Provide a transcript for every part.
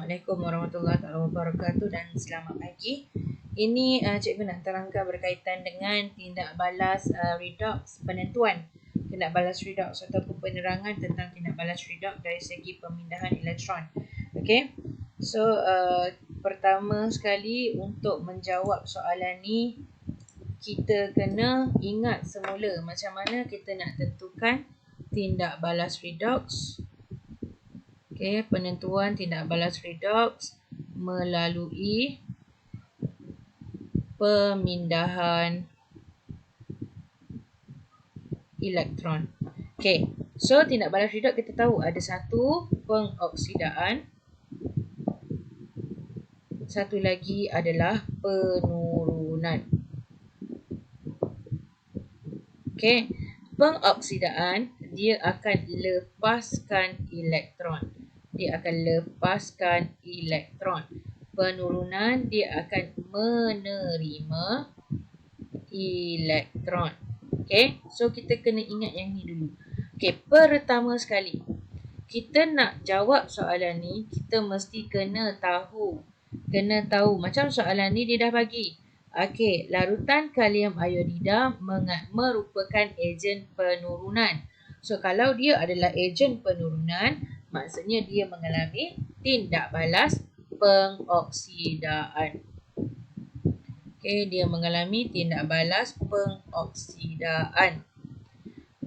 Assalamualaikum warahmatullahi wabarakatuh dan selamat pagi. Ini cikgu nak terangkan berkaitan dengan tindak balas redox penentuan. Tindak balas redox ataupun penerangan tentang tindak balas redox dari segi pemindahan elektron. Okey. So pertama sekali untuk menjawab soalan ni kita kena ingat semula macam mana kita nak tentukan tindak balas redox. Okay, penentuan tindak balas redox melalui pemindahan elektron. Okay, so tindak balas redox kita tahu ada satu pengoksidaan, satu lagi adalah penurunan. Okay, pengoksidaan dia akan lepaskan elektron. Dia akan lepaskan elektron. Penurunan dia akan menerima elektron. Okay, so kita kena ingat yang ni dulu. Okay, pertama sekali kita nak jawab soalan ni, kita mesti kena tahu. Macam soalan ni dia dah bagi. Okay, larutan kalium iodida merupakan ejen penurunan. So, kalau dia adalah ejen penurunan, maksudnya dia mengalami tindak balas pengoksidaan. Okay, dia mengalami tindak balas pengoksidaan.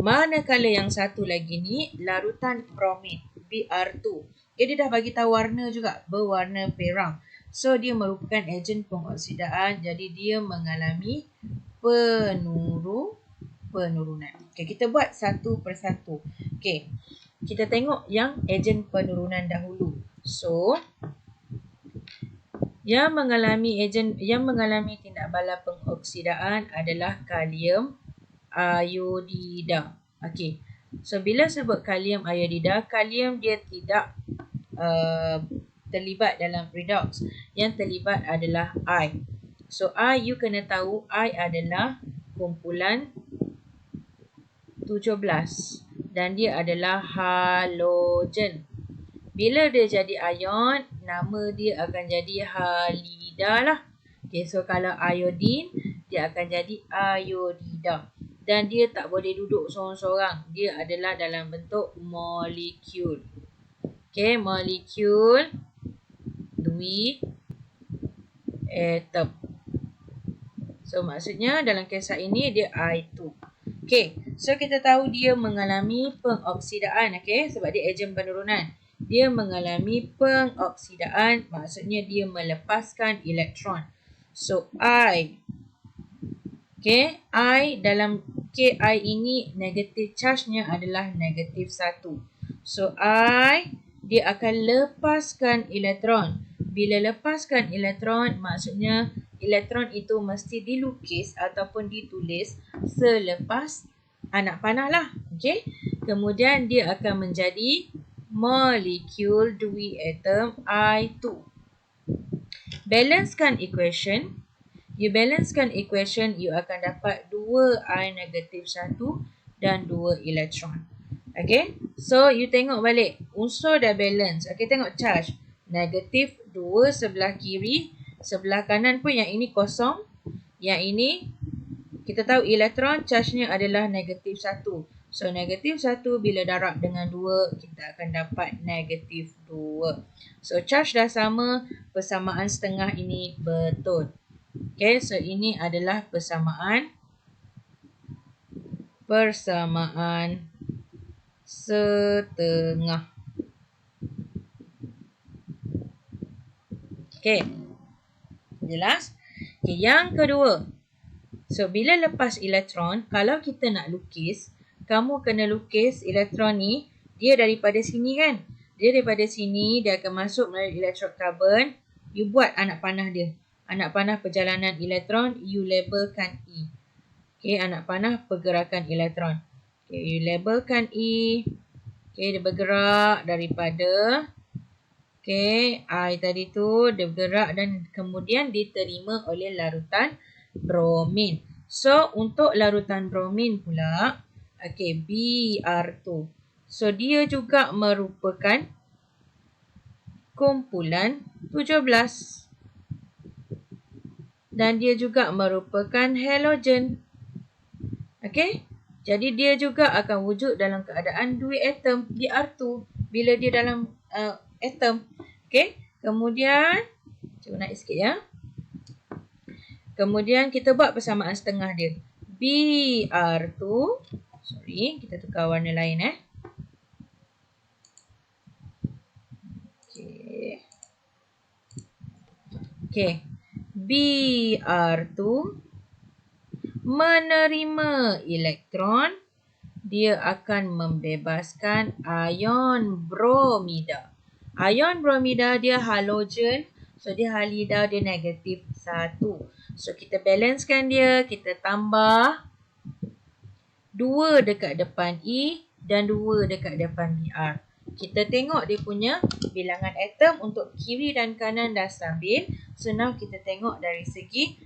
Manakala yang satu lagi ni, larutan bromin, Br2. Okay, dia dah bagi tahu warna juga, berwarna perang. So, dia merupakan ejen pengoksidaan, jadi dia mengalami penurunan. Okay, kita buat satu persatu. Okay, kita tengok yang ejen penurunan dahulu. So, yang mengalami tindak balas pengoksidaan adalah kalium iodida. Okay, so bila sebut kalium iodida, kalium dia tidak terlibat dalam redox. Yang terlibat adalah I. So, I you kena tahu I adalah kumpulan 17 dan dia adalah halogen. Bila dia jadi ion, nama dia akan jadi halida lah. Okay, so kalau iodine, dia akan jadi iodida. Dan dia tak boleh duduk seorang-seorang. Dia adalah dalam bentuk molekul. Okay, molekul atom. So, maksudnya dalam kisah ini dia I2. Okay, so kita tahu dia mengalami pengoksidaan. Okay, sebab dia ejen penurunan. Dia mengalami pengoksidaan, maksudnya dia melepaskan elektron. So, I. Okay, I dalam Ki ini negatif charge-nya adalah negatif 1. So, I dia akan lepaskan elektron. Bila lepaskan elektron, maksudnya elektron itu mesti dilukis ataupun ditulis selepas anak panah lah. Okay? Kemudian dia akan menjadi molekul atom I2. Balancekan equation. You balancekan equation, you akan dapat 2 I negatif 1 dan 2 elektron. Okay? So, you tengok balik. Unsur dah balance. Okay, tengok charge. Negatif 2 sebelah kiri. Sebelah kanan pun yang ini kosong. Yang ini, kita tahu elektron charge-nya adalah negatif 1. So, negatif 1 bila darab dengan 2, kita akan dapat negatif 2. So, charge dah sama. Persamaan setengah ini betul. Okay, so ini adalah persamaan setengah. Okay, jelas? Okay, yang kedua. So, bila lepas elektron, kalau kita nak lukis, kamu kena lukis elektron ni, dia daripada sini kan? Dia daripada sini, dia akan masuk melalui elektrod karbon. You buat anak panah dia. Anak panah perjalanan elektron, you labelkan E. Okay, anak panah pergerakan elektron. Okay, you labelkan E. Okay, dia bergerak daripada I tadi tu, dia bergerak dan kemudian diterima oleh larutan bromin. So, untuk larutan bromin pula, okay, Br2. So, dia juga merupakan kumpulan 17. Dan dia juga merupakan halogen. Okey? Jadi dia juga akan wujud dalam keadaan 2 atom, Br2, bila dia dalam atom. Okey? Kemudian, cuba naik sikit ya. Kemudian kita buat persamaan setengah dia. Br2, sorry, kita tukar warna lain Okey. Okey. Br2 menerima elektron, dia akan membebaskan ion bromida. Ion bromida dia halogen, so dia halida dia negatif 1. So kita balancekan dia, kita tambah 2 dekat depan E dan 2 dekat depan Br. Kita tengok dia punya bilangan atom untuk kiri dan kanan dah stabil. So now kita tengok dari segi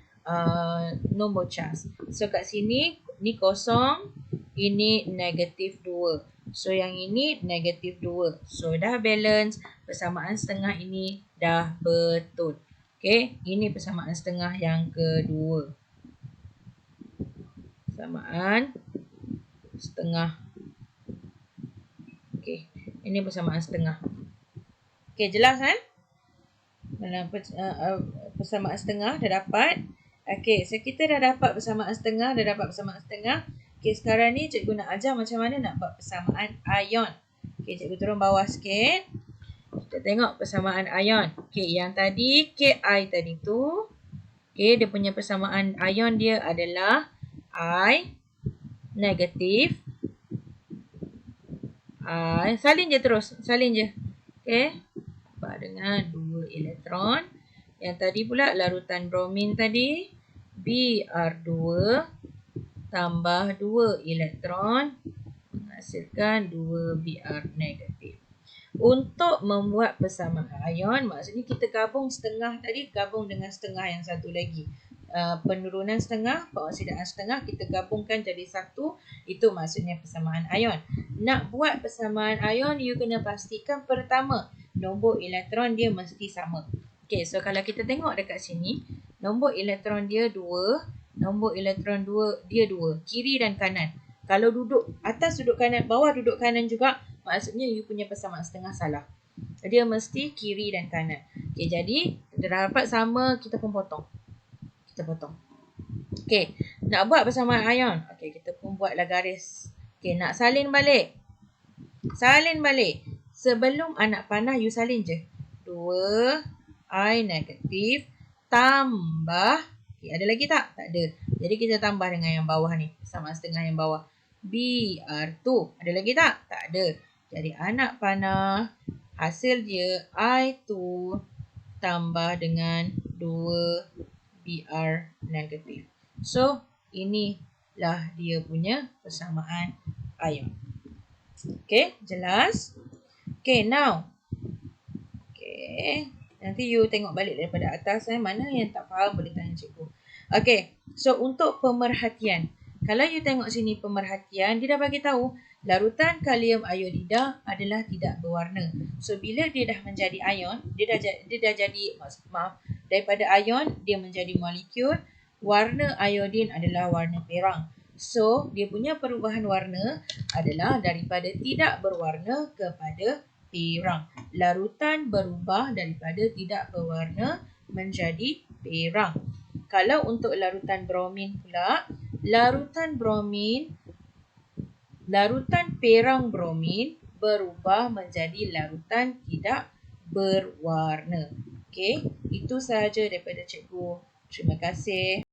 nombor charge. So kat sini ni kosong, ini negatif 2. So yang ini negatif 2. So dah balance, persamaan setengah ini dah betul. Okay, ini persamaan setengah yang kedua. Persamaan setengah. Okay, ini persamaan setengah. Okay, jelas kan? Dalam persamaan setengah dah dapat. Okay, so kita dah dapat persamaan setengah, Okay, sekarang ni cikgu nak ajar macam mana nak buat persamaan ion. Okay, cikgu turun bawah sikit. Kita tengok persamaan ion. Okay, yang tadi Ki tadi tu. Okay, dia punya persamaan ion dia adalah I negatif. Salin je terus. Salin je. Okay. Dengan 2 elektron. Yang tadi pula larutan bromin tadi. Br2 tambah 2 elektron. Menghasilkan 2 Br negatif. Untuk membuat persamaan ion, maksudnya kita gabung setengah tadi, gabung dengan setengah yang satu lagi. Penurunan setengah, pengoksidaan setengah, kita gabungkan jadi satu. Itu maksudnya persamaan ion. Nak buat persamaan ion, you kena pastikan pertama, nombor elektron dia mesti sama. Okay, so kalau kita tengok dekat sini, nombor elektron dia 2, nombor elektron dia 2, kiri dan kanan. Kalau duduk atas duduk kanan, bawah duduk kanan juga, maksudnya you punya persamaan setengah salah. Dia mesti kiri dan kanan. Okay, jadi dah dapat sama, kita pun potong. Kita potong. Okay, nak buat persamaan ion. Okay, kita pun buatlah garis. Okay, nak salin balik. Salin balik. Sebelum anak panah, you salin je. 2 I negatif tambah. Okay, ada lagi tak? Tak ada. Jadi kita tambah dengan yang bawah ni. Sama setengah yang bawah. Br2. Ada lagi tak? Tak ada. Jadi anak panah, hasil dia I2 tambah dengan 2 Br negatif. So, inilah dia punya persamaan ion. Okay, jelas? Okay, now. Okay, nanti you tengok balik daripada atas. Mana yang tak faham boleh tanya cikgu. Okay, so untuk pemerhatian. Kalau you tengok sini pemerhatian, dia dah bagi tahu larutan kalium iodida adalah tidak berwarna. So bila dia dah menjadi ion, dia dah jadi daripada ion dia menjadi molekul. Warna iodin adalah warna perang. So dia punya perubahan warna adalah daripada tidak berwarna kepada perang. Larutan berubah daripada tidak berwarna menjadi perang. Kalau untuk larutan bromin pula, larutan perang bromin berubah menjadi larutan tidak berwarna. Okey, itu sahaja daripada cikgu. Terima kasih.